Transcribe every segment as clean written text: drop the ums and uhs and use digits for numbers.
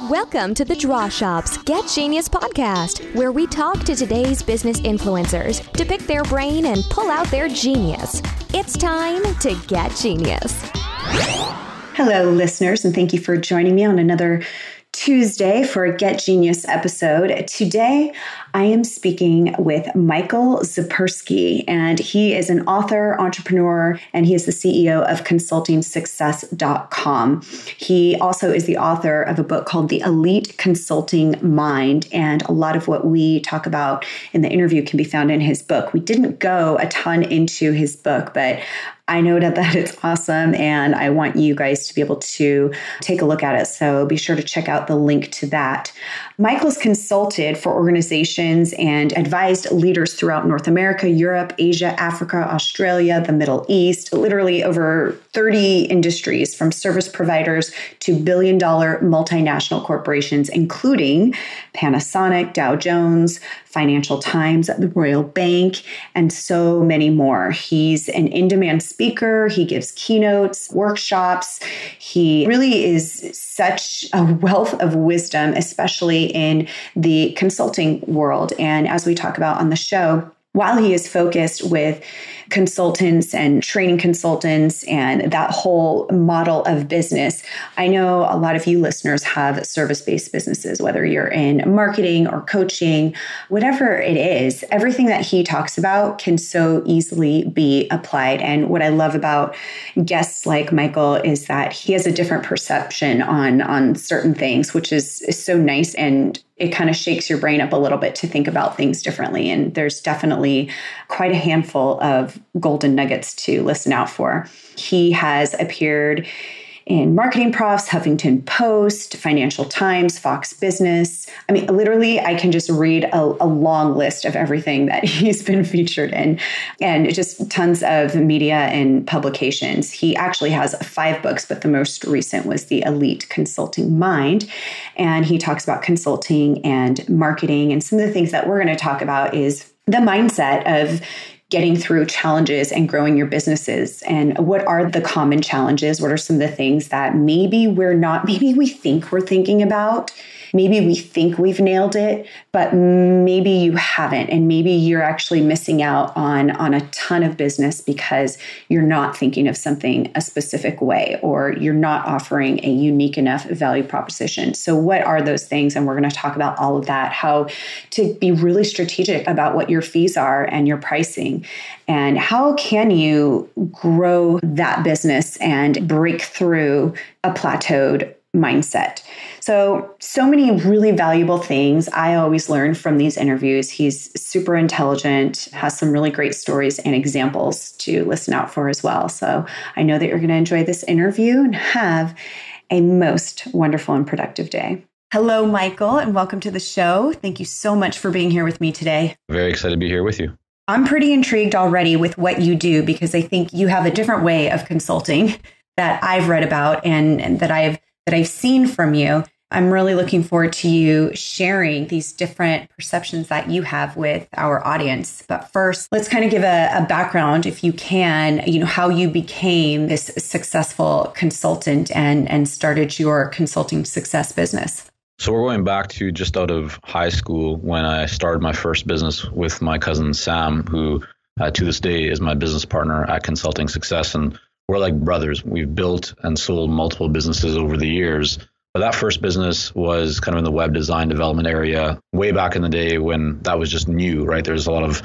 Welcome to the Draw Shop's Get Genius podcast, where we talk to today's business influencers to pick their brain and pull out their genius. It's time to get genius. Hello, listeners, and thank you for joining me on another Tuesday for a Get Genius episode. Today, I am speaking with Michael Zipursky, and he is an author, entrepreneur, and he is the CEO of consultingsuccess.com. He also is the author of a book called The Elite Consulting Mind, and a lot of what we talk about in the interview can be found in his book. We didn't go a ton into his book, but I know that it's awesome, and I want you guys to be able to take a look at it. So be sure to check out the link to that. Michael's consulted for organizations and advised leaders throughout North America, Europe, Asia, Africa, Australia, the Middle East, literally over 30 industries, from service providers to billion-dollar multinational corporations, including Panasonic, Dow Jones, Financial Times, the Royal Bank, and so many more. He's an in-demand speaker. He gives keynotes, workshops. He really is such a wealth of wisdom, especially in the consulting world. And as we talk about on the show, while he is focused with consultants and training consultants and that whole model of business, I know a lot of you listeners have service-based businesses, whether you're in marketing or coaching, whatever it is, everything that he talks about can so easily be applied. And what I love about guests like Michael is that he has a different perception on certain things, which is so nice, and it kind of shakes your brain up a little bit to think about things differently. And there's definitely quite a handful of golden nuggets to listen out for. He has appeared in Marketing Profs, Huffington Post, Financial Times, Fox Business. I mean, literally, I can just read a long list of everything that he's been featured in, and just tons of media and publications. He actually has 5 books, but the most recent was The Elite Consulting Mind. And he talks about consulting and marketing. And some of the things that we're going to talk about is the mindset of getting through challenges and growing your businesses. And what are the common challenges? What are some of the things that maybe we think we're thinking about? Maybe we think we've nailed it, but maybe you haven't. And maybe you're actually missing out on a ton of business because you're not thinking of something a specific way, or you're not offering a unique enough value proposition. So what are those things? And we're going to talk about all of that, how to be really strategic about what your fees are and your pricing, and how can you grow that business and break through a plateaued mindset. So many really valuable things I always learn from these interviews. He's super intelligent, has some really great stories and examples to listen out for as well. So I know that you're going to enjoy this interview and have a most wonderful and productive day. Hello, Michael, and welcome to the show. Thank you so much for being here with me today. Very excited to be here with you. I'm pretty intrigued already with what you do, because I think you have a different way of consulting that I've read about and that I've seen from you. I'm really looking forward to you sharing these different perceptions that you have with our audience. But first, let's kind of give a background, if you can, how you became this successful consultant and started your consulting success business. So we're going back to just out of high school when I started my first business with my cousin Sam, who to this day is my business partner at Consulting Success. And we're like brothers. We've built and sold multiple businesses over the years. But that first business was kind of in the web design development area way back in the day when that was just new, right? There's a lot of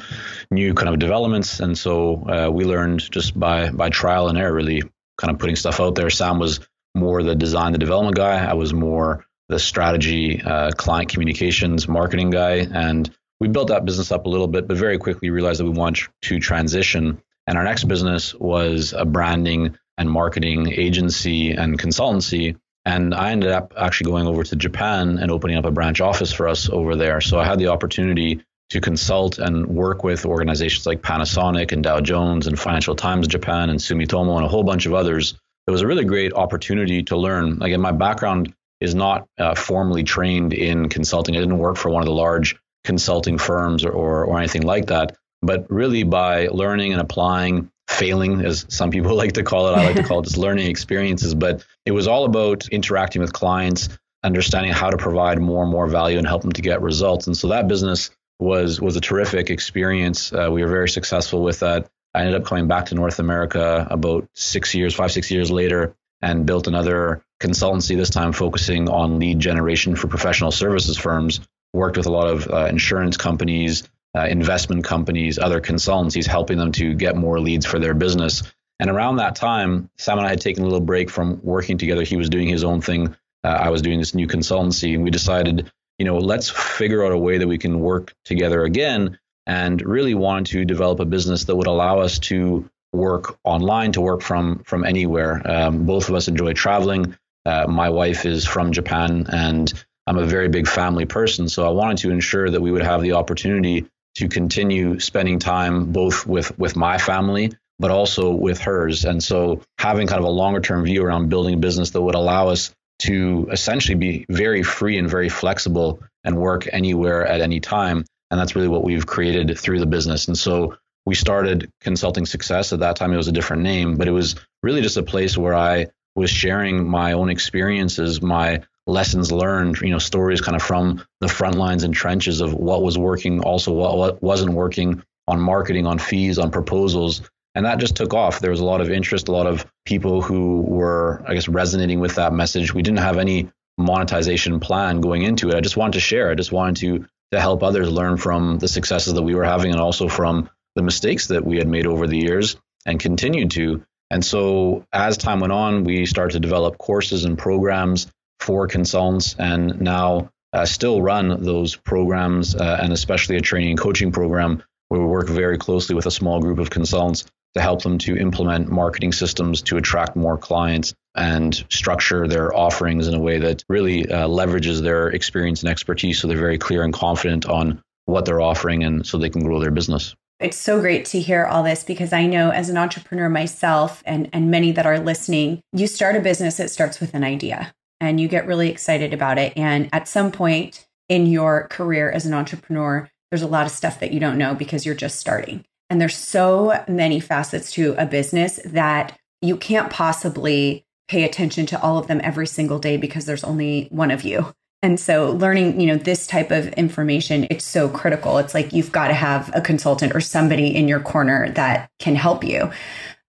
new kind of developments. And so we learned just by trial and error, really kind of putting stuff out there. Sam was more the design, the development guy. I was more the strategy, client communications, marketing guy. And we built that business up a little bit, but very quickly realized that we wanted to transition. And our next business was a branding and marketing agency and consultancy. And I ended up actually going over to Japan and opening up a branch office for us over there. So I had the opportunity to consult and work with organizations like Panasonic and Dow Jones and Financial Times Japan and Sumitomo and a whole bunch of others. It was a really great opportunity to learn. Again, my background is not formally trained in consulting. I didn't work for one of the large consulting firms or anything like that. But really by learning and applying, failing, as some people like to call it, I like to call it just learning experiences. But it was all about interacting with clients, understanding how to provide more and more value and help them to get results. And so that business was a terrific experience. We were very successful with that. I ended up coming back to North America about 6 years later, and built another consultancy, this time focusing on lead generation for professional services firms. Worked with a lot of insurance companies, investment companies, other consultancies, helping them to get more leads for their business. And around that time, Sam and I had taken a little break from working together. He was doing his own thing. I was doing this new consultancy, and we decided, let's figure out a way that we can work together again, and really wanted to develop a business that would allow us to work online, to work from anywhere. Both of us enjoy traveling. My wife is from Japan, and I'm a very big family person. So I wanted to ensure that we would have the opportunity to continue spending time both with my family, but also with hers. And so having kind of a longer term view around building a business that would allow us to essentially be very free and very flexible and work anywhere at any time. And that's really what we've created through the business. And so we started Consulting Success. At that time, it was a different name, but it was really just a place where I was sharing my own experiences, my lessons learned, stories kind of from the front lines and trenches of what was working, also what wasn't working, on marketing, on fees, on proposals. And that just took off. There was a lot of interest, a lot of people who were, resonating with that message. We didn't have any monetization plan going into it. I just wanted to share. I just wanted to help others learn from the successes that we were having, and also from the mistakes that we had made over the years and continued to. And so as time went on, we started to develop courses and programs for consultants, and now still run those programs, and especially a training and coaching program where we work very closely with a small group of consultants to help them to implement marketing systems to attract more clients and structure their offerings in a way that really leverages their experience and expertise, so they're very clear and confident on what they're offering, and so they can grow their business. It's so great to hear all this, because I know as an entrepreneur myself, and many that are listening, you start a business, it starts with an idea and you get really excited about it. And at some point in your career as an entrepreneur, there's a lot of stuff that you don't know because you're just starting. And there's so many facets to a business that you can't possibly pay attention to all of them every single day because there's only one of you. And so learning, this type of information, it's so critical. It's like you've got to have a consultant or somebody in your corner that can help you.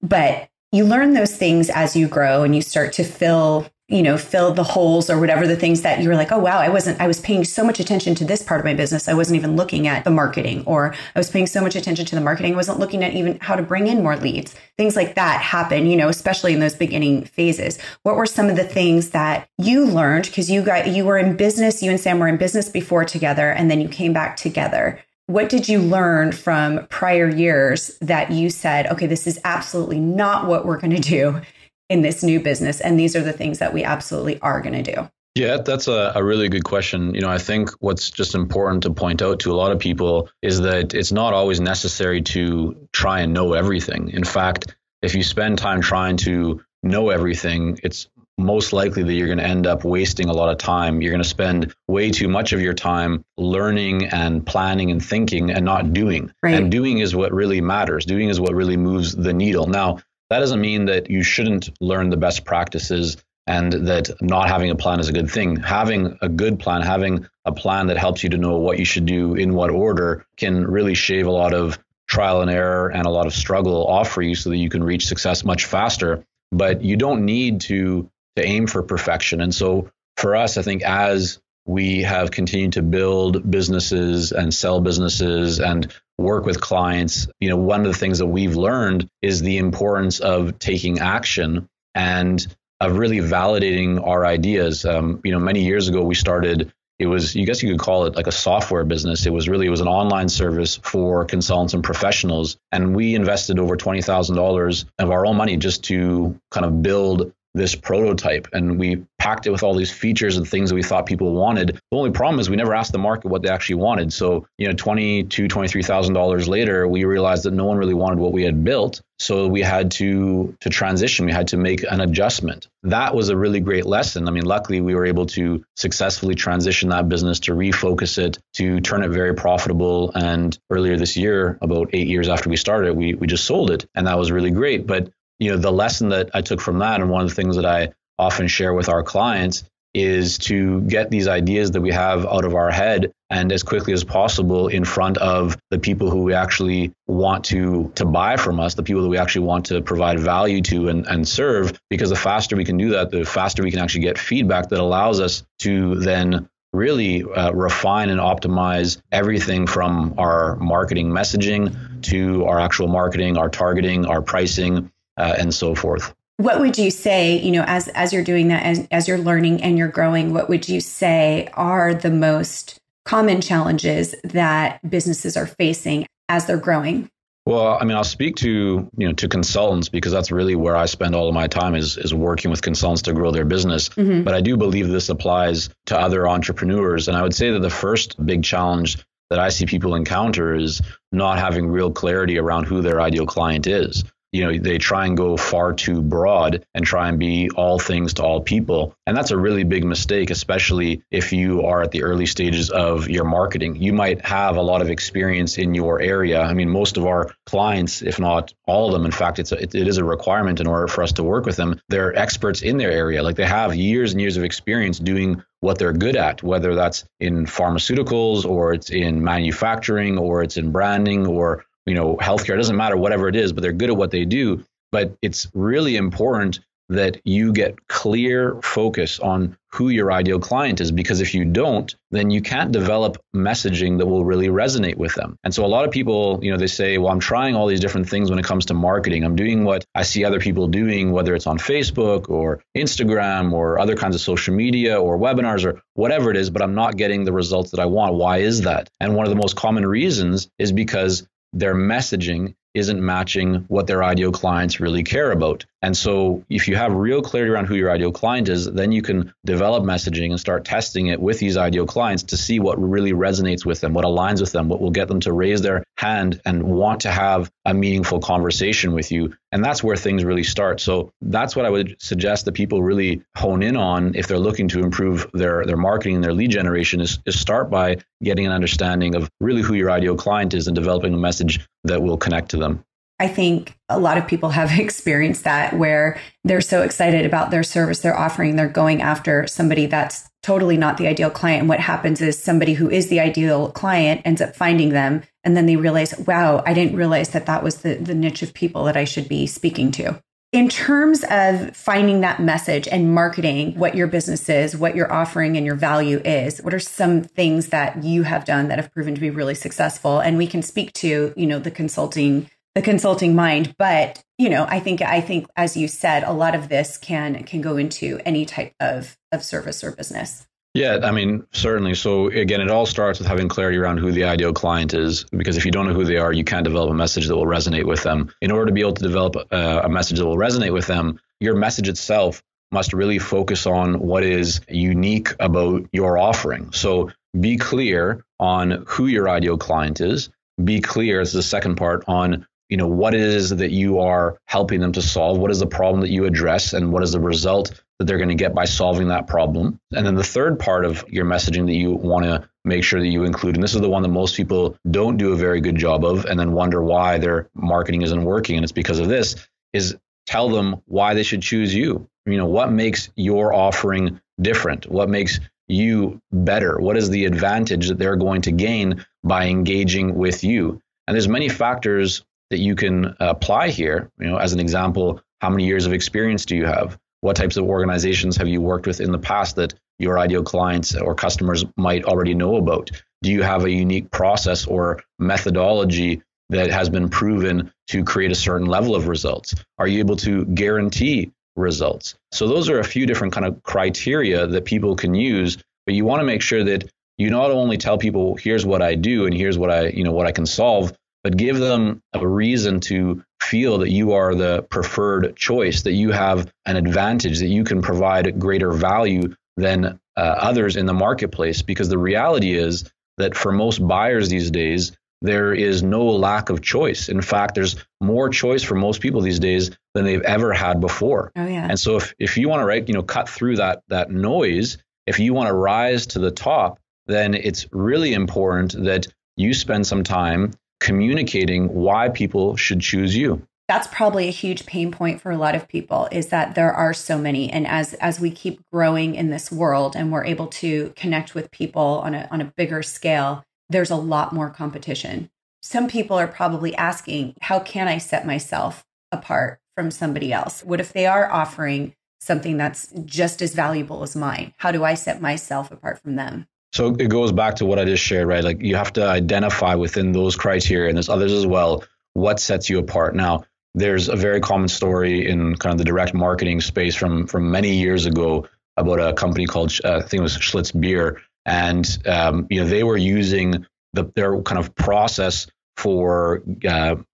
But you learn those things as you grow, and you start to fill the holes or whatever, the things that you were like, oh, wow, I was paying so much attention to this part of my business. I wasn't even looking at the marketing, or I was paying so much attention to the marketing. I wasn't looking at even how to bring in more leads. Things like that happen, especially in those beginning phases. What were some of the things that you learned? Because you were in business, you and Sam were in business before together, and then you came back together. What did you learn from prior years that you said, okay, this is absolutely not what we're going to do in this new business, and these are the things that we absolutely are going to do? Yeah, that's a really good question. I think what's just important to point out to a lot of people is that it's not always necessary to try and know everything. In fact, if you spend time trying to know everything, it's most likely that you're going to end up wasting a lot of time. You're going to spend way too much of your time learning and planning and thinking and not doing. Right. And doing is what really matters. Doing is what really moves the needle. Now, that doesn't mean that you shouldn't learn the best practices and that not having a plan is a good thing. Having a good plan, having a plan that helps you to know what you should do in what order, can really shave a lot of trial and error and a lot of struggle off for you, so that you can reach success much faster. But you don't need to aim for perfection. And so for us, I think as we have continued to build businesses and sell businesses and work with clients, one of the things that we've learned is the importance of taking action and of really validating our ideas. Many years ago, we started, it was, you guess you could call it like a software business. It was an online service for consultants and professionals. And we invested over $20,000 of our own money just to kind of build this prototype, and we packed it with all these features and things that we thought people wanted. The only problem is we never asked the market what they actually wanted. So, $23,000 later, we realized that no one really wanted what we had built. So we had to transition. We had to make an adjustment. That was a really great lesson. I mean, luckily we were able to successfully transition that business, to refocus it, to turn it very profitable. And earlier this year, about 8 years after we started, we just sold it, and that was really great. But the lesson that I took from that, and one of the things that I often share with our clients, is to get these ideas that we have out of our head and as quickly as possible in front of the people who we actually want to buy from us, the people that we actually want to provide value to and serve, because the faster we can do that, the faster we can actually get feedback that allows us to then really refine and optimize everything from our marketing messaging to our actual marketing, our targeting, our pricing, and so forth. What would you say, as you're doing that, as you're learning and you're growing, what would you say are the most common challenges that businesses are facing as they're growing? Well, I mean, I'll speak to consultants, because that's really where I spend all of my time is working with consultants to grow their business. Mm-hmm. But I do believe this applies to other entrepreneurs. And I would say that the first big challenge that I see people encounter is not having real clarity around who their ideal client is. They try and go far too broad and try and be all things to all people. And that's a really big mistake, especially if you are at the early stages of your marketing. You might have a lot of experience in your area. I mean, most of our clients, if not all of them, in fact, it is a requirement in order for us to work with them. They're experts in their area. Like, they have years and years of experience doing what they're good at, whether that's in pharmaceuticals or it's in manufacturing or it's in branding or healthcare. It doesn't matter, whatever it is, but they're good at what they do. But it's really important that you get clear focus on who your ideal client is, because if you don't, then you can't develop messaging that will really resonate with them. And so a lot of people, they say, well, I'm trying all these different things when it comes to marketing. I'm doing what I see other people doing, whether it's on Facebook or Instagram or other kinds of social media or webinars or whatever it is, but I'm not getting the results that I want. Why is that? And one of the most common reasons is because their messaging isn't matching what their ideal clients really care about. And so if you have real clarity around who your ideal client is, then you can develop messaging and start testing it with these ideal clients to see what really resonates with them, what aligns with them, what will get them to raise their hand and want to have a meaningful conversation with you. And that's where things really start. So that's what I would suggest that people really hone in on if they're looking to improve their marketing and their lead generation is start by getting an understanding of really who your ideal client is and developing a message that will connect to them. I think a lot of people have experienced that, where they're so excited about their service they're offering, they're going after somebody that's totally not the ideal client. And what happens is somebody who is the ideal client ends up finding them. And then they realize, wow, I didn't realize that was the niche of people that I should be speaking to. In terms of finding that message and marketing what your business is, what you're offering and your value is, what are some things that you have done that have proven to be really successful? And we can speak to, the consulting mind, but I think as you said, a lot of this can go into any type of service or business. Yeah, I mean, certainly. So again, it all starts with having clarity around who the ideal client is, because if you don't know who they are, you can't develop a message that will resonate with them. In order to be able to develop a message that will resonate with them, your message itself must really focus on what is unique about your offering. So be clear on who your ideal client is. Be clear, this is the second part, on what it is that you are helping them to solve. What is the problem that you address, and what is the result that they're going to get by solving that problem? And then the third part of your messaging that you want to make sure that you include, and this is the one that most people don't do a very good job of and then wonder why their marketing isn't working, and it's because of this, is tell them why they should choose you. What makes your offering different? What makes you better? What is the advantage that they're going to gain by engaging with you? And there's many factors that you can apply here. As an example, how many years of experience do you have? What types of organizations have you worked with in the past that your ideal clients or customers might already know about? Do you have a unique process or methodology that has been proven to create a certain level of results? Are you able to guarantee results? So those are a few different kind of criteria that people can use, but you want to make sure that you not only tell people, here's what I do and here's what I can solve, but give them a reason to feel that you are the preferred choice, that you have an advantage, that you can provide greater value than others in the marketplace. Because the reality is that for most buyers these days, there is no lack of choice. In fact, there's more choice for most people these days than they've ever had before. Oh, yeah. And so if you want to cut through that noise, if you want to rise to the top, then it's really important that you spend some time communicating why people should choose you. That's probably a huge pain point for a lot of people, is that there are so many. And as we keep growing in this world and we're able to connect with people on a bigger scale, there's a lot more competition. Some people are probably asking, how can I set myself apart from somebody else? What if they are offering something that's just as valuable as mine? How do I set myself apart from them? So it goes back to what I just shared, right? Like you have to identify within those criteria, and there's others as well, what sets you apart. Now, there's a very common story in kind of the direct marketing space from many years ago about a company called, I think it was Schlitz Beer. And, they were using their kind of process for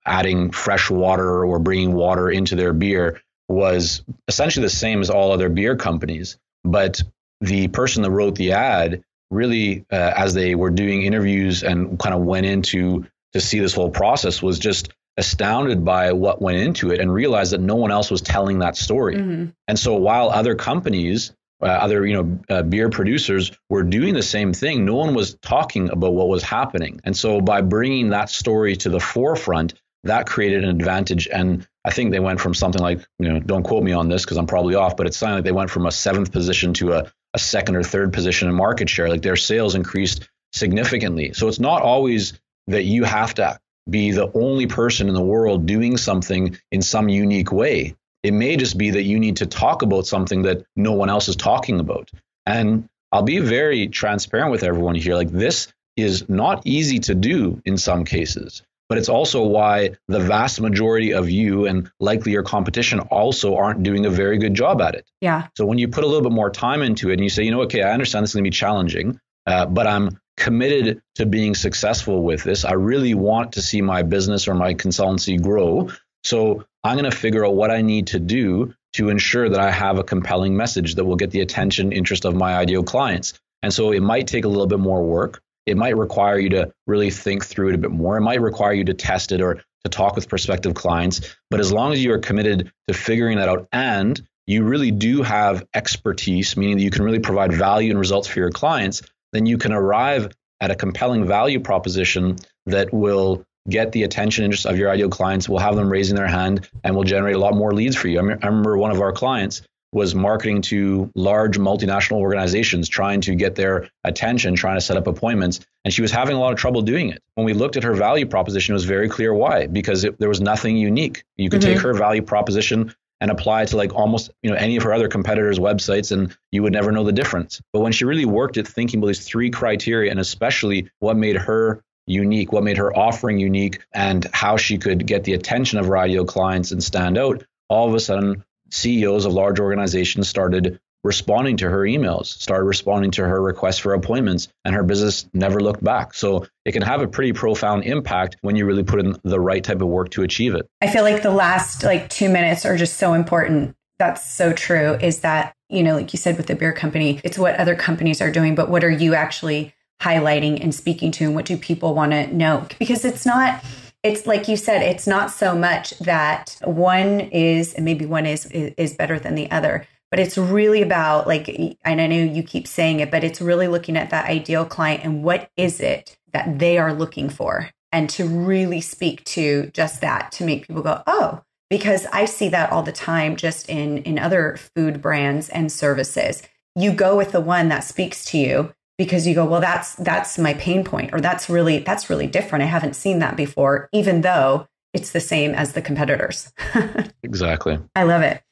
adding fresh water or bringing water into their beer was essentially the same as all other beer companies. But the person that wrote the ad really, as they were doing interviews and kind of went into to see this whole process, was just astounded by what went into it and realized that no one else was telling that story. Mm-hmm. And so while other companies, beer producers were doing the same thing, no one was talking about what was happening. And so by bringing that story to the forefront, that created an advantage. And I think they went from something like, don't quote me on this because I'm probably off, but it's something like they went from a 7th position to a 2nd or 3rd position in market share. Like their sales increased significantly. So it's not always that you have to be the only person in the world doing something in some unique way. It may just be that you need to talk about something that no one else is talking about. And I'll be very transparent with everyone here. Like this is not easy to do in some cases, but it's also why the vast majority of you and likely your competition also aren't doing a very good job at it. Yeah. So when you put a little bit more time into it and you say, okay, I understand this is going to be challenging, but I'm committed to being successful with this. I really want to see my business or my consultancy grow. So I'm going to figure out what I need to do to ensure that I have a compelling message that will get the attention, interest of my ideal clients. And so it might take a little bit more work. It might require you to really think through it a bit more. It might require you to test it or to talk with prospective clients. But as long as you are committed to figuring that out and you really do have expertise, meaning that you can really provide value and results for your clients, then you can arrive at a compelling value proposition that will get the attention interest of your ideal clients, will have them raising their hand, and will generate a lot more leads for you. I remember one of our clients was marketing to large multinational organizations, trying to get their attention, trying to set up appointments, and she was having a lot of trouble doing it. When we looked at her value proposition, it was very clear why, because there was nothing unique. You could take her value proposition and apply it to like almost any of her other competitors' websites, and you would never know the difference. But when she really worked at thinking about these 3 criteria, and especially what made her unique, what made her offering unique, and how she could get the attention of her ideal clients and stand out, all of a sudden, CEOs of large organizations started responding to her emails, started responding to her requests for appointments, and her business never looked back. So it can have a pretty profound impact when you really put in the right type of work to achieve it. I feel like the last 2 minutes are just so important. That's so true, is that, like you said with the beer company, it's what other companies are doing, but what are you actually highlighting and speaking to, and what do people want to know? Because it's like you said, it's not so much that one is, and maybe one is better than the other, but it's really about and I know you keep saying it, but it's really looking at that ideal client and what is it that they are looking for, and to really speak to just that, to make people go, oh, because I see that all the time just in other food brands and services. You go with the one that speaks to you, because you go, well, that's my pain point, or that's really different. I haven't seen that before, even though it's the same as the competitors. Exactly. I love it.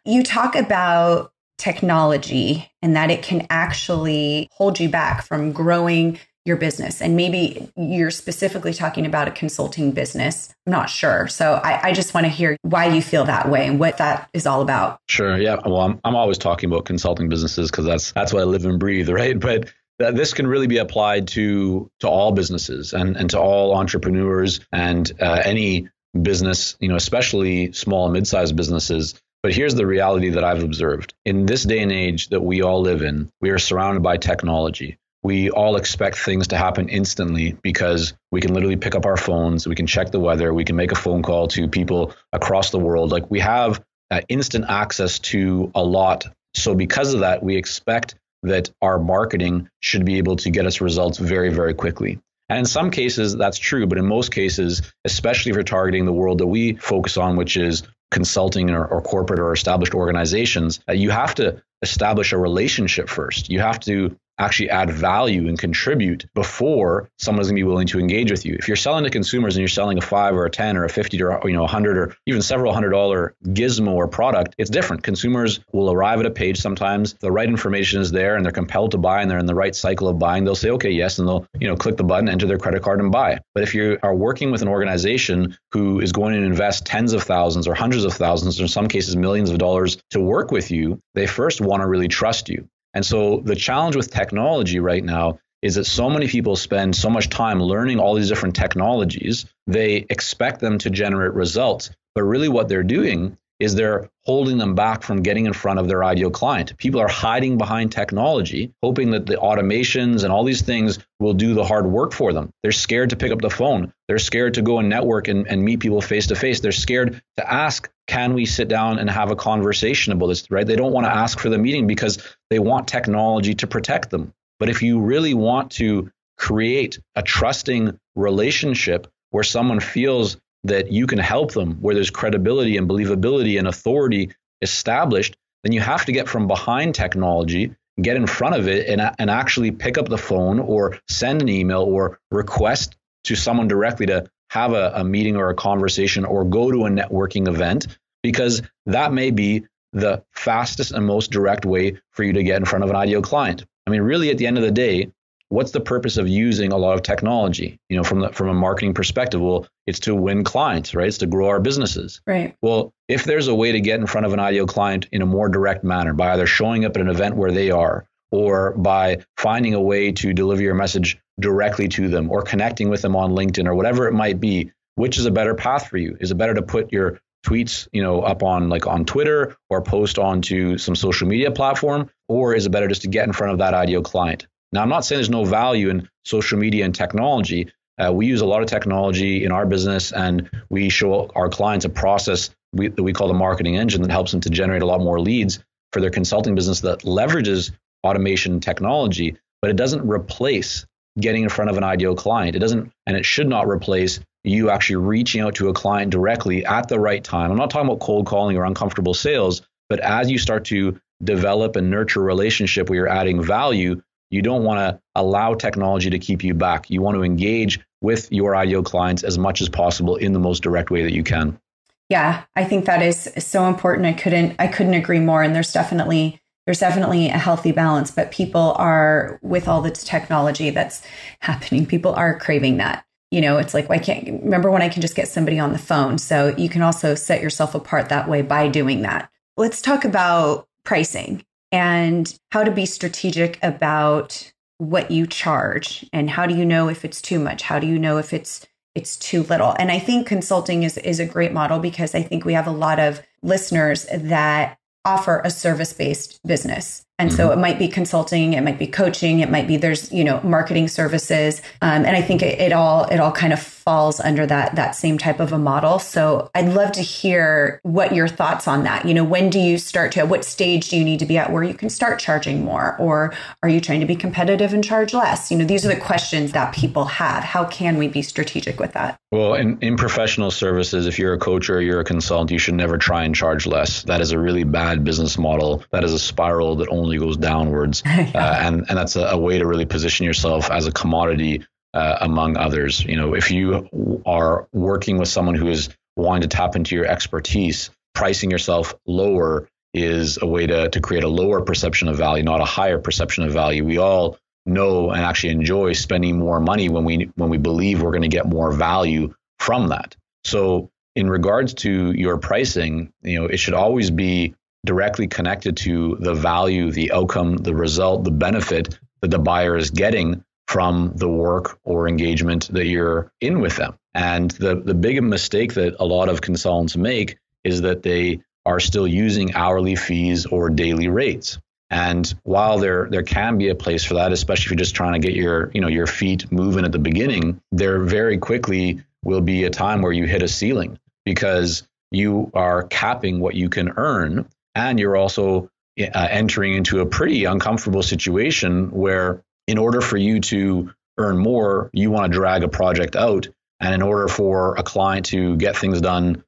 You talk about technology and that it can actually hold you back from growing your business. And maybe you're specifically talking about a consulting business. I'm not sure. So I just want to hear why you feel that way and what that is all about. Sure. Yeah. Well, I'm always talking about consulting businesses because that's what I live and breathe, right? But this can really be applied to all businesses and to all entrepreneurs and any business, especially small and mid-sized businesses. But here's the reality that I've observed. In this day and age that we all live in, we are surrounded by technology. We all expect things to happen instantly because we can literally pick up our phones, we can check the weather, we can make a phone call to people across the world. Like we have instant access to a lot. So because of that, we expect that our marketing should be able to get us results very, very quickly. And in some cases, that's true. But in most cases, especially if you're targeting the world that we focus on, which is consulting or corporate or established organizations, you have to establish a relationship first. You have to actually add value and contribute before someone's going to be willing to engage with you. If you're selling to consumers and you're selling a 5 or a 10 or a 50 or $100 or even several $100 gizmo or product, it's different. Consumers will arrive at a page sometimes, the right information is there and they're compelled to buy and they're in the right cycle of buying. They'll say, okay, yes, and they'll click the button, enter their credit card and buy. But if you are working with an organization who is going to invest tens of thousands or hundreds of thousands, or in some cases millions of dollars to work with you, they first want to really trust you. And so the challenge with technology right now is that so many people spend so much time learning all these different technologies. They expect them to generate results, but really what they're doing is they're holding them back from getting in front of their ideal client. People are hiding behind technology, hoping that the automations and all these things will do the hard work for them. They're scared to pick up the phone. They're scared to go and network and meet people face to face. They're scared to ask, can we sit down and have a conversation about this, right? They don't want to ask for the meeting because they want technology to protect them. But if you really want to create a trusting relationship where someone feels that you can help them, where there's credibility and believability and authority established, then you have to get from behind technology, get in front of it and actually pick up the phone or send an email or request to someone directly to have a meeting or a conversation or go to a networking event, because that may be the fastest and most direct way for you to get in front of an ideal client. I mean, really, at the end of the day, what's the purpose of using a lot of technology? From a marketing perspective, well, it's to win clients, right? It's to grow our businesses. Right. Well, if there's a way to get in front of an ideal client in a more direct manner by either showing up at an event where they are, or by finding a way to deliver your message directly to them, or connecting with them on LinkedIn or whatever it might be, which is a better path for you? Is it better to put your tweets, up on Twitter or post onto some social media platform, or is it better just to get in front of that ideal client? Now, I'm not saying there's no value in social media and technology. We use a lot of technology in our business, and we show our clients a process that we call the marketing engine that helps them to generate a lot more leads for their consulting business that leverages automation technology, but it doesn't replace getting in front of an ideal client. It doesn't, and it should not replace you actually reaching out to a client directly at the right time. I'm not talking about cold calling or uncomfortable sales, but as you start to develop and nurture a relationship where you're adding value, you don't want to allow technology to keep you back. You want to engage with your ideal clients as much as possible in the most direct way that you can. Yeah, I think that is so important. I couldn't agree more. And there's definitely a healthy balance, but people are, with all this technology that's happening, people are craving that. It's like, why can't remember when I can just get somebody on the phone? So you can also set yourself apart that way by doing that. Let's talk about pricing and how to be strategic about what you charge, and how do you know if it's too much? How do you know if it's too little? And I think consulting is a great model, because I think we have a lot of listeners that offer a service-based business. And so it might be consulting, it might be coaching, it might be there's, marketing services. And I think it all kind of falls under that same type of a model. So I'd love to hear what your thoughts on that. When do you what stage do you need to be at where you can start charging more? Or are you trying to be competitive and charge less? These are the questions that people have. How can we be strategic with that? Well, in professional services, if you're a coach or you're a consultant, you should never try and charge less. That is a really bad business model. That is a spiral that only goes downwards. And that's a way to really position yourself as a commodity among others. If you are working with someone who is wanting to tap into your expertise, pricing yourself lower is a way to create a lower perception of value, not a higher perception of value. We all know and actually enjoy spending more money when we believe we're going to get more value from that. So in regards to your pricing, it should always be directly connected to the value, the outcome, the result, the benefit that the buyer is getting from the work or engagement that you're in with them. And the big mistake that a lot of consultants make is that they are still using hourly fees or daily rates. And while there can be a place for that, especially if you're just trying to get your feet moving at the beginning, there very quickly will be a time where you hit a ceiling, because you are capping what you can earn, and you're also entering into a pretty uncomfortable situation where, in order for you to earn more, you want to drag a project out. And in order for a client to get things done,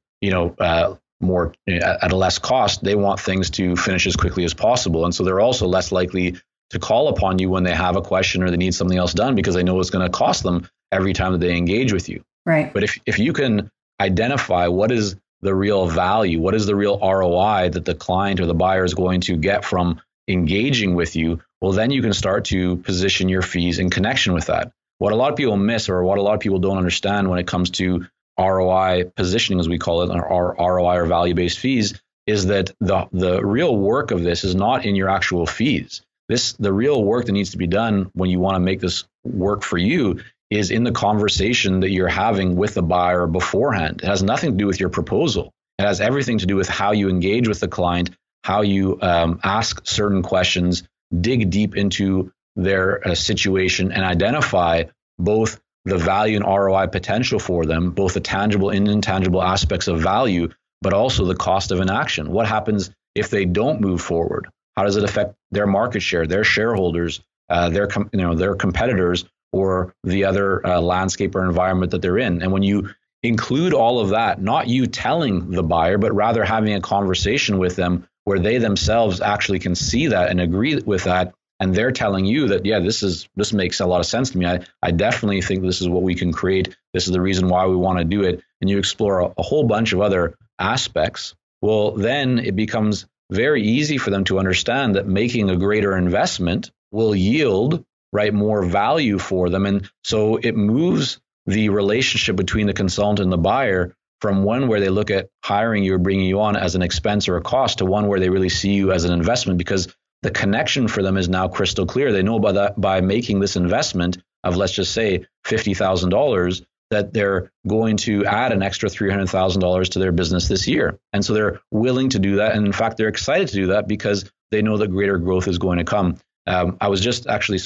more at a less cost, they want things to finish as quickly as possible. And so they're also less likely to call upon you when they have a question or they need something else done, because they know it's going to cost them every time that they engage with you. Right. But if you can identify what is the real value, what is the real ROI that the client or the buyer is going to get from engaging with you, well, then you can start to position your fees in connection with that. What a lot of people miss, or what a lot of people don't understand when it comes to ROI positioning, as we call it, or ROI or value-based fees, is that the real work of this is not in your actual fees. The real work that needs to be done when you want to make this work for you is in the conversation that you're having with the buyer beforehand. It has nothing to do with your proposal. It has everything to do with how you engage with the client, how you ask certain questions, dig deep into their situation, and identify both the value and ROI potential for them, both the tangible and intangible aspects of value, but also the cost of inaction. What happens if they don't move forward? How does it affect their market share, their shareholders, their competitors, or the other landscape or environment that they're in? And when you include all of that, not you telling the buyer, but rather having a conversation with them where they themselves actually can see that and agree with that, and they're telling you that, yeah, this makes a lot of sense to me. I definitely think this is what we can create. This is the reason why we want to do it. And you explore a whole bunch of other aspects. Well, then it becomes very easy for them to understand that making a greater investment will yield, right, more value for them. And so it moves the relationship between the consultant and the buyer from one where they look at hiring you or bringing you on as an expense or a cost to one where they really see you as an investment, because the connection for them is now crystal clear. They know by making this investment of, let's just say, $50,000, that they're going to add an extra $300,000 to their business this year. And so they're willing to do that. And in fact, they're excited to do that because they know that greater growth is going to come. I was just actually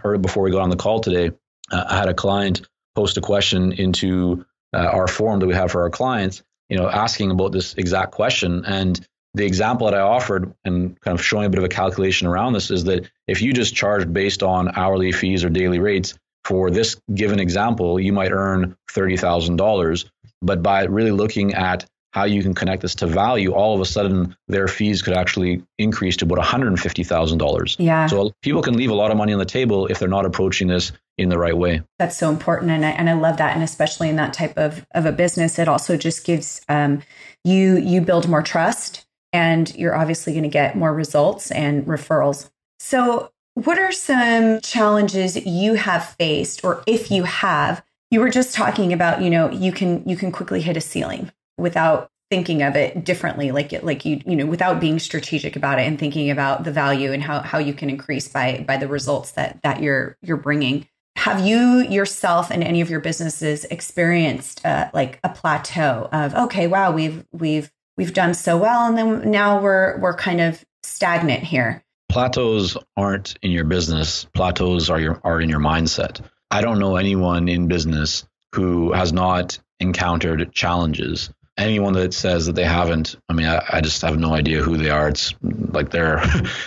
or before we got on the call today, I had a client post a question into our forum that we have for our clients, asking about this exact question. And the example that I offered, and kind of showing a bit of a calculation around this, is that if you just charged based on hourly fees or daily rates for this given example, you might earn $30,000. But by really looking at how you can connect this to value, all of a sudden their fees could actually increase to about $150,000. Yeah. So people can leave a lot of money on the table if they're not approaching this in the right way. That's so important. And I love that. And especially in that type of a business, it also just gives you build more trust, and you're obviously going to get more results and referrals. So what are some challenges you have faced, or if you have? You were just talking about, you can quickly hit a ceiling without thinking of it differently, without being strategic about it and thinking about the value and how you can increase by the results that you're bringing. Have you yourself and any of your businesses experienced like a plateau of, okay, wow, we've done so well, and then now we're kind of stagnant here? Plateaus aren't in your business. Plateaus are in your mindset. I don't know anyone in business who has not encountered challenges. Anyone that says that they haven't, I just have no idea who they are. It's like they're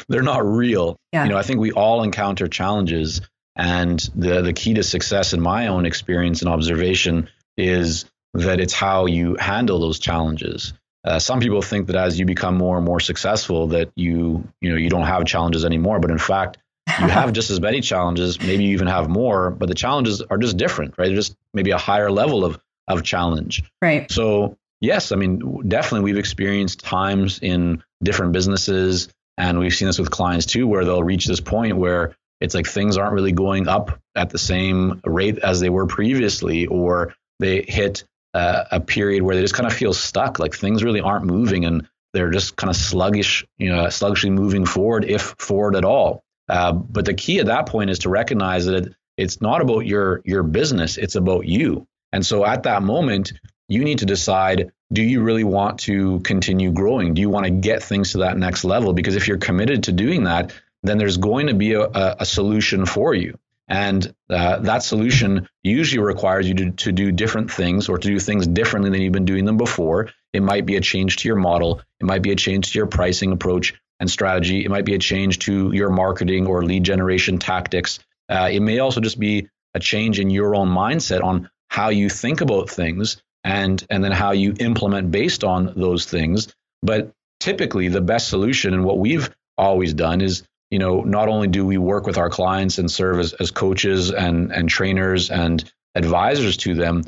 not real. Yeah. I think we all encounter challenges, and the key to success in my own experience and observation is that it's how you handle those challenges. Some people think that as you become more and more successful, that you don't have challenges anymore. But in fact, you have just as many challenges. Maybe you even have more, but the challenges are just different, right? They're just maybe a higher level of challenge. Right. So yes, definitely we've experienced times in different businesses, and we've seen this with clients too, where they'll reach this point where it's like things aren't really going up at the same rate as they were previously, or they hit a period where they just kind of feel stuck, like things really aren't moving, and they're just kind of sluggishly moving forward, if forward at all. But the key at that point is to recognize that it's not about your business, it's about you. And so at that moment, you need to decide, do you really want to continue growing? Do you want to get things to that next level? Because if you're committed to doing that, then there's going to be a solution for you. And that solution usually requires you to do different things, or to do things differently than you've been doing them before. It might be a change to your model. It might be a change to your pricing approach and strategy. It might be a change to your marketing or lead generation tactics. It may also just be a change in your own mindset on how you think about things and then how you implement based on those things. But typically the best solution, and what we've always done, is, not only do we work with our clients and serve as coaches and trainers and advisors to them,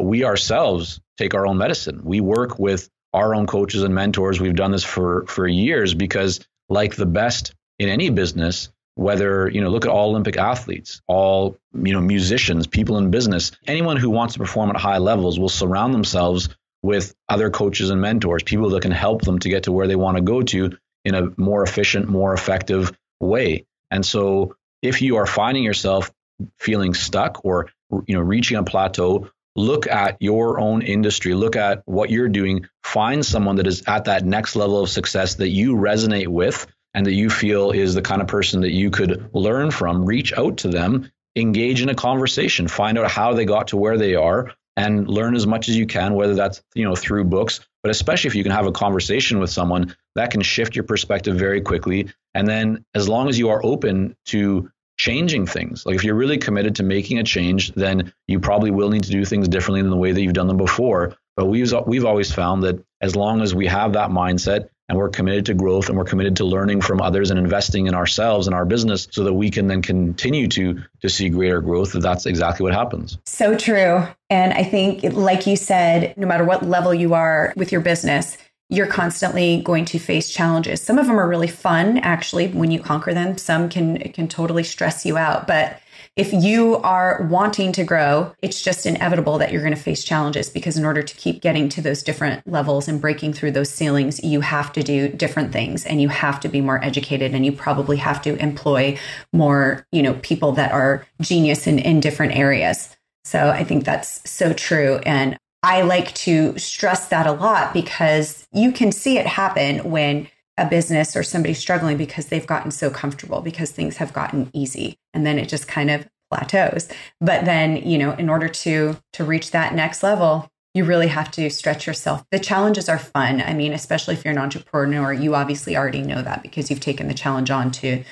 we ourselves take our own medicine. We work with our own coaches and mentors. We've done this for years because, like the best in any business, whether, look at all Olympic athletes, all, musicians, people in business, anyone who wants to perform at high levels will surround themselves with other coaches and mentors, people that can help them to get to where they want to go to in a more efficient, more effective way. And so if you are finding yourself feeling stuck or, reaching a plateau, look at your own industry, look at what you're doing, find someone that is at that next level of success that you resonate with and that you feel is the kind of person that you could learn from. Reach out to them, engage in a conversation, find out how they got to where they are, and learn as much as you can, whether that's, through books, but especially if you can have a conversation with someone, that can shift your perspective very quickly. And then as long as you are open to changing things, like if you're really committed to making a change, then you probably will need to do things differently than the way that you've done them before. But we've always found that as long as we have that mindset and we're committed to growth and we're committed to learning from others and investing in ourselves and our business so that we can then continue to see greater growth, that's exactly what happens. So true. And I think, like you said, no matter what level you are with your business, you're constantly going to face challenges. Some of them are really fun, actually, when you conquer them. Some can totally stress you out. But if you are wanting to grow, it's just inevitable that you're going to face challenges, because in order to keep getting to those different levels and breaking through those ceilings, you have to do different things and you have to be more educated, and you probably have to employ more, people that are genius in different areas. So I think that's so true. And I like to stress that a lot, because you can see it happen when a business or somebody's struggling because they've gotten so comfortable, because things have gotten easy, and then it just kind of plateaus. But then, in order to reach that next level, you really have to stretch yourself. The challenges are fun. I mean, especially if you're an entrepreneur, you obviously already know that because you've taken the challenge on to,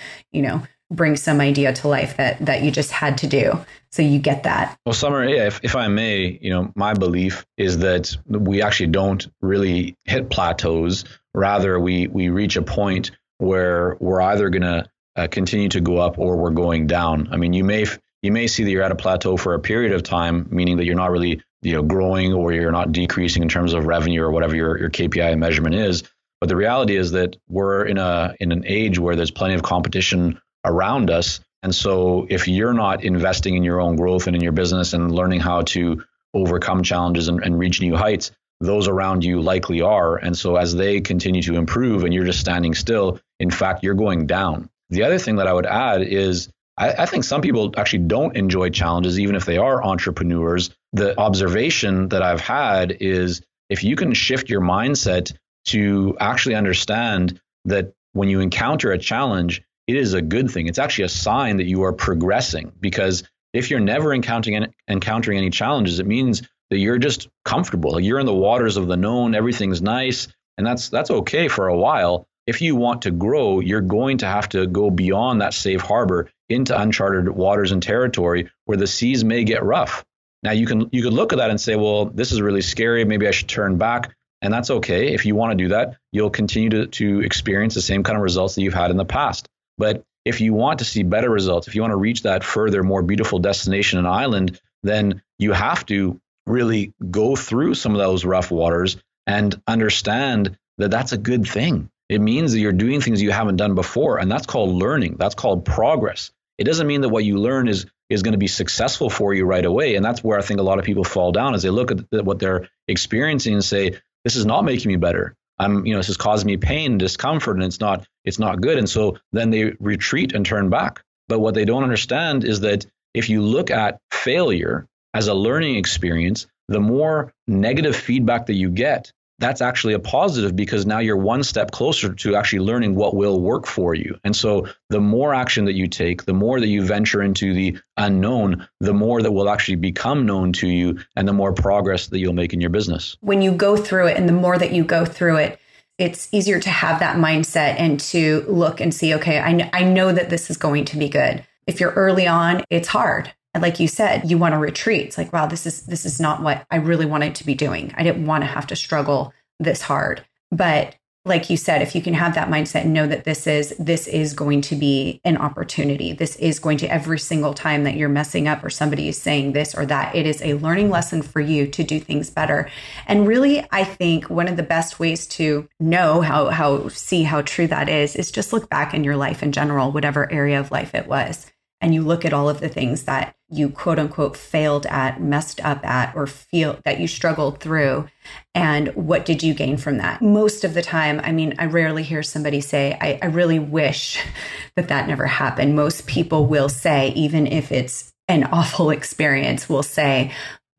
bring some idea to life that you just had to do. So you get that. Well, Summer, if I may, my belief is that we actually don't really hit plateaus. Rather, we reach a point where we're either going to continue to go up or we're going down. I mean, you may see that you're at a plateau for a period of time, meaning that you're not really growing, or you're not decreasing in terms of revenue or whatever your KPI measurement is. But the reality is that we're in an age where there's plenty of competition around us. And so if you're not investing in your own growth and in your business and learning how to overcome challenges and reach new heights, those around you likely are. And so as they continue to improve and you're just standing still, in fact, you're going down. The other thing that I would add is I think some people actually don't enjoy challenges, even if they are entrepreneurs. The observation that I've had is if you can shift your mindset to actually understand that when you encounter a challenge, it is a good thing. It's actually a sign that you are progressing, because if you're never encountering any challenges, it means that you're just comfortable. You're in the waters of the known. Everything's nice. And that's okay for a while. If you want to grow, you're going to have to go beyond that safe harbor into uncharted waters and territory where the seas may get rough. Now you could look at that and say, well, this is really scary. Maybe I should turn back. And that's okay. If you want to do that, you'll continue to experience the same kind of results that you've had in the past. But if you want to see better results, if you want to reach that further, more beautiful destination and island, then you have to really go through some of those rough waters and understand that that's a good thing. It means that you're doing things you haven't done before. And that's called learning. That's called progress. It doesn't mean that what you learn is going to be successful for you right away. And that's where I think a lot of people fall down, as they look at what they're experiencing and say, this is not making me better. This is causing me pain, discomfort, and it's not good. And so then they retreat and turn back. But what they don't understand is that if you look at failure as a learning experience, the more negative feedback that you get, that's actually a positive, because now you're one step closer to actually learning what will work for you. And so the more action that you take, the more that you venture into the unknown, the more that will actually become known to you, and the more progress that you'll make in your business. When you go through it, and the more that you go through it, it's easier to have that mindset and to look and see, okay, I know that this is going to be good. If you're early on, it's hard. And like you said, you want to retreat. It's like, wow, this is not what I really wanted to be doing. I didn't want to have to struggle this hard. But like you said, if you can have that mindset and know that this is going to be an opportunity. This is going to, every single time that you're messing up or somebody is saying this or that, it is a learning lesson for you to do things better. And really, I think one of the best ways to know see how true that is just look back in your life in general, whatever area of life it was. And you look at all of the things that you quote unquote failed at, messed up at, or feel that you struggled through. And what did you gain from that? Most of the time, I mean, I rarely hear somebody say, I really wish that never happened. Most people will say, even if it's an awful experience, will say,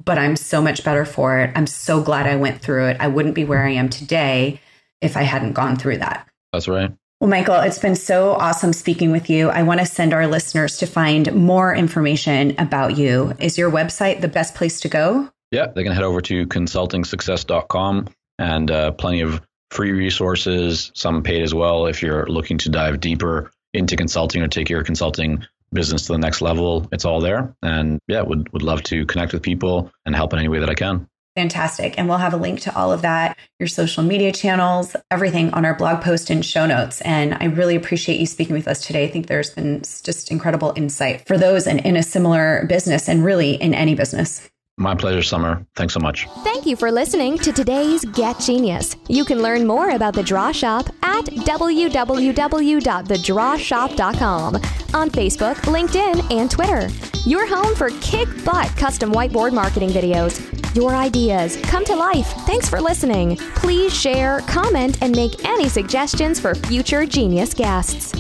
but I'm so much better for it. I'm so glad I went through it. I wouldn't be where I am today if I hadn't gone through that. That's right. Well, Michael, it's been so awesome speaking with you. I want to send our listeners to find more information about you. Is your website the best place to go? Yeah, they can head over to consultingsuccess.com and plenty of free resources, some paid as well. If you're looking to dive deeper into consulting or take your consulting business to the next level, it's all there. And yeah, would love to connect with people and help in any way that I can. Fantastic. And we'll have a link to all of that, your social media channels, everything on our blog post and show notes. And I really appreciate you speaking with us today. I think there's been just incredible insight for those in a similar business and really in any business. My pleasure, Summer. Thanks so much. Thank you for listening to today's Get Genius. You can learn more about The Draw Shop at www.thedrawshop.com on Facebook, LinkedIn, and Twitter. Your home for kick-butt custom whiteboard marketing videos. Your ideas come to life. Thanks for listening. Please share, comment, and make any suggestions for future genius guests.